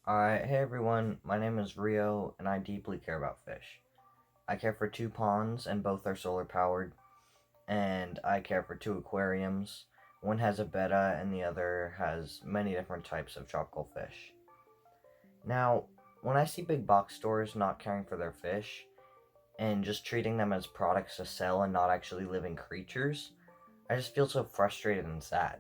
Alright, hey everyone, my name is Rio, and I deeply care about fish. I care for 2 ponds, and both are solar powered, and I care for 2 aquariums. One has a betta, and the other has many different types of tropical fish. Now, when I see big box stores not caring for their fish, and just treating them as products to sell and not actually living creatures, I just feel so frustrated and sad.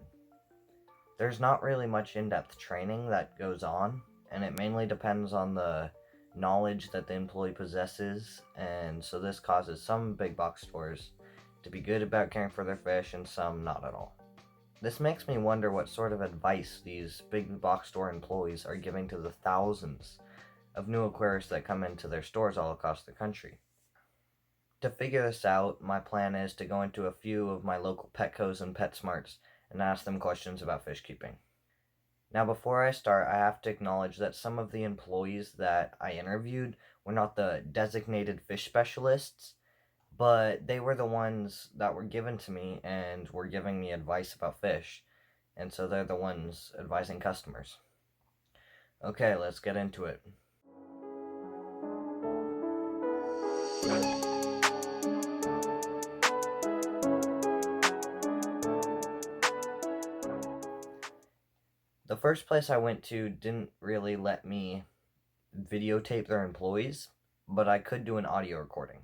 There's not really much in-depth training that goes on, and it mainly depends on the knowledge that the employee possesses, and so this causes some big box stores to be good about caring for their fish and some not at all. This makes me wonder what sort of advice these big box store employees are giving to the thousands of new aquarists that come into their stores all across the country. To figure this out, my plan is to go into a few of my local Petcos and PetSmarts and ask them questions about fish keeping. Now, before I start, I have to acknowledge that some of the employees that I interviewed were not the designated fish specialists, but they were the ones that were given to me and were giving me advice about fish, and so they're the ones advising customers. Okay, let's get into it. The first place I went to didn't really let me videotape their employees, but I could do an audio recording.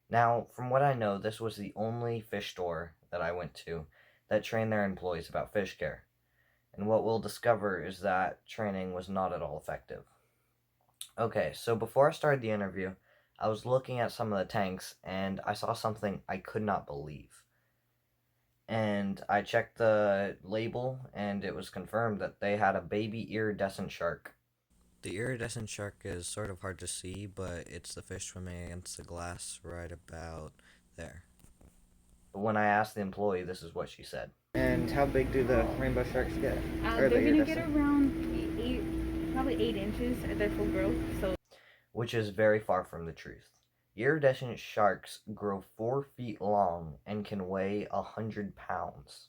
Now, from what I know, this was the only fish store that I went to that trained their employees about fish care. And what we'll discover is that training was not at all effective. Okay, so before I started the interview, I was looking at some of the tanks and I saw something I could not believe. And I checked the label and it was confirmed that they had a baby iridescent shark. The iridescent shark is sort of hard to see, but it's the fish swimming against the glass right about there. When I asked the employee, this is what she said. And how big do the rainbow sharks get? They're gonna get around 8, probably 8 inches at their full growth. So, which is very far from the truth. Iridescent sharks grow 4 feet long and can weigh 100 pounds.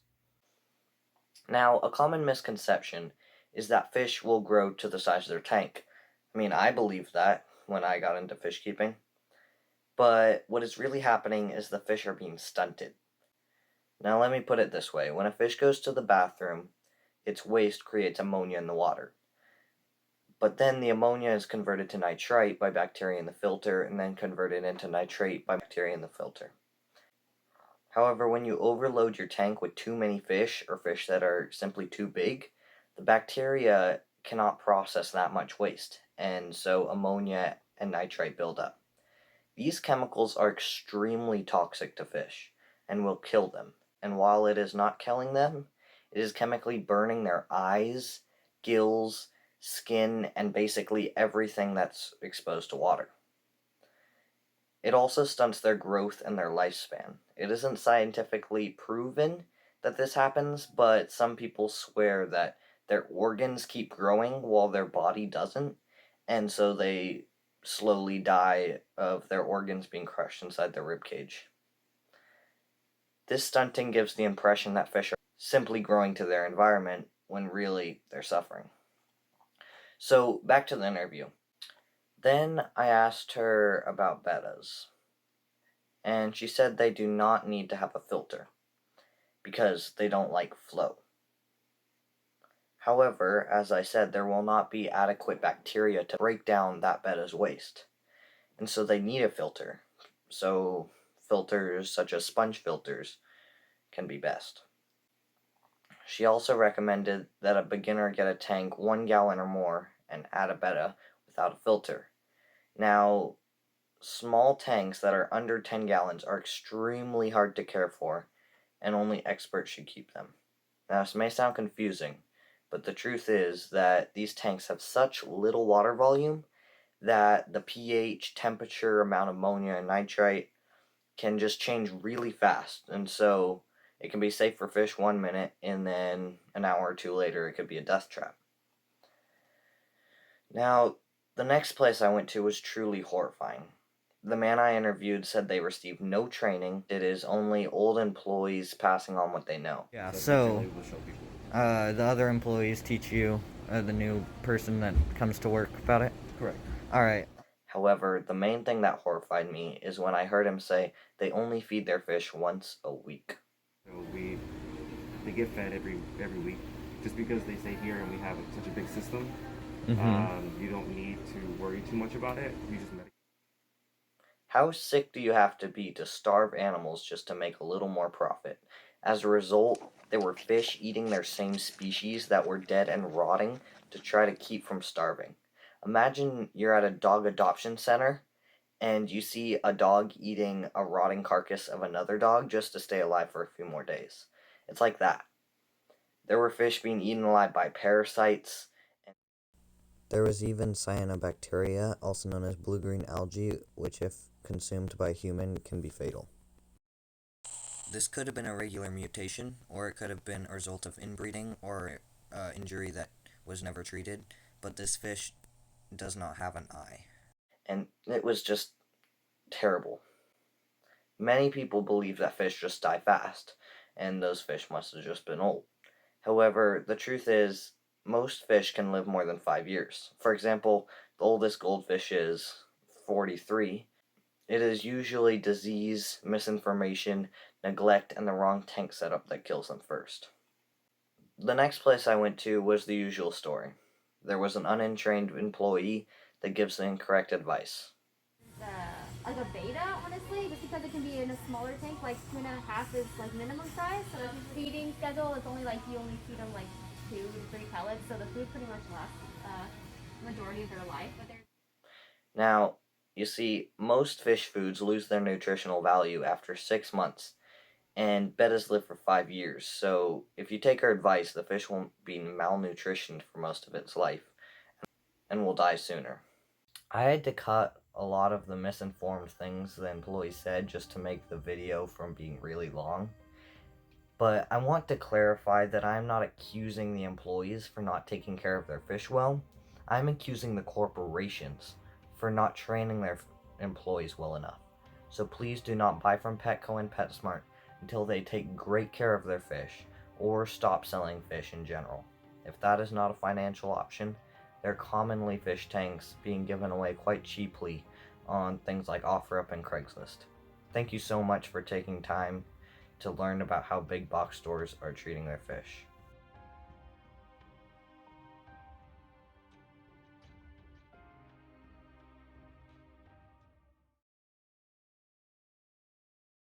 Now, a common misconception is that fish will grow to the size of their tank. I mean, I believed that when I got into fish keeping. But what is really happening is the fish are being stunted. Now, let me put it this way. When a fish goes to the bathroom, its waste creates ammonia in the water. But then the ammonia is converted to nitrite by bacteria in the filter, and then converted into nitrate by bacteria in the filter. However, when you overload your tank with too many fish, or fish that are simply too big, the bacteria cannot process that much waste, and so ammonia and nitrite build up. These chemicals are extremely toxic to fish, and will kill them. And while it is not killing them, it is chemically burning their eyes, gills, skin, and basically everything that's exposed to water. It also stunts their growth and their lifespan. It isn't scientifically proven that this happens, but some people swear that their organs keep growing while their body doesn't, and so they slowly die of their organs being crushed inside their ribcage. This stunting gives the impression that fish are simply growing to their environment when really they're suffering. So, back to the interview. Then I asked her about bettas, and she said they do not need to have a filter because they don't like flow. However, as I said, there will not be adequate bacteria to break down that betta's waste, and so they need a filter. So filters such as sponge filters can be best. She also recommended that a beginner get a tank 1 gallon or more and add a betta without a filter. Now, small tanks that are under 10 gallons are extremely hard to care for, and only experts should keep them. Now, this may sound confusing, but the truth is that these tanks have such little water volume that the pH, temperature, amount of ammonia, and nitrite can just change really fast, and so it can be safe for fish 1 minute, and then an hour or two later it could be a death trap. Now, the next place I went to was truly horrifying. The man I interviewed said they received no training. It is only old employees passing on what they know. Yeah, So so essentially we'll show people. the other employees teach you, the new person that comes to work, about it? Correct. Alright. However, the main thing that horrified me is when I heard him say they only feed their fish once a week. So they get fed every week. Just because they stay here and we have such a big system, you don't need to worry too much about it. You just medicate. How sick do you have to be to starve animals just to make a little more profit? As a result, there were fish eating their same species that were dead and rotting to try to keep from starving. Imagine you're at a dog adoption center and you see a dog eating a rotting carcass of another dog just to stay alive for a few more days. It's like that. There were fish being eaten alive by parasites. There was even cyanobacteria, also known as blue-green algae, which if consumed by a human can be fatal. This could have been a regular mutation, or it could have been a result of inbreeding or injury that was never treated, but this fish does not have an eye. And it was just terrible. Many people believe that fish just die fast, and those fish must have just been old. However, the truth is, most fish can live more than 5 years. For example, the oldest goldfish is 43. It is usually disease, misinformation, neglect, and the wrong tank setup that kills them first. The next place I went to was the usual story. There was an untrained employee that gives the incorrect advice. Like a beta, honestly, just because it can be in a smaller tank, like 2.5 is like minimum size. So the feeding schedule is only like you only feed them like 2 to 3 pellets, so the food pretty much lasts majority of their life. But Now, you see, most fish foods lose their nutritional value after 6 months, and bettas live for 5 years. So, if you take our advice, the fish won't be malnutritioned for most of its life and will die sooner. I had to cut a lot of the misinformed things the employee said just to make the video from being really long. But I want to clarify that I'm not accusing the employees for not taking care of their fish well. I'm accusing the corporations for not training their employees well enough. So please do not buy from Petco and PetSmart until they take great care of their fish or stop selling fish in general. If that is not a financial option, there are commonly fish tanks being given away quite cheaply on things like OfferUp and Craigslist. Thank you so much for taking time to learn about how big box stores are treating their fish.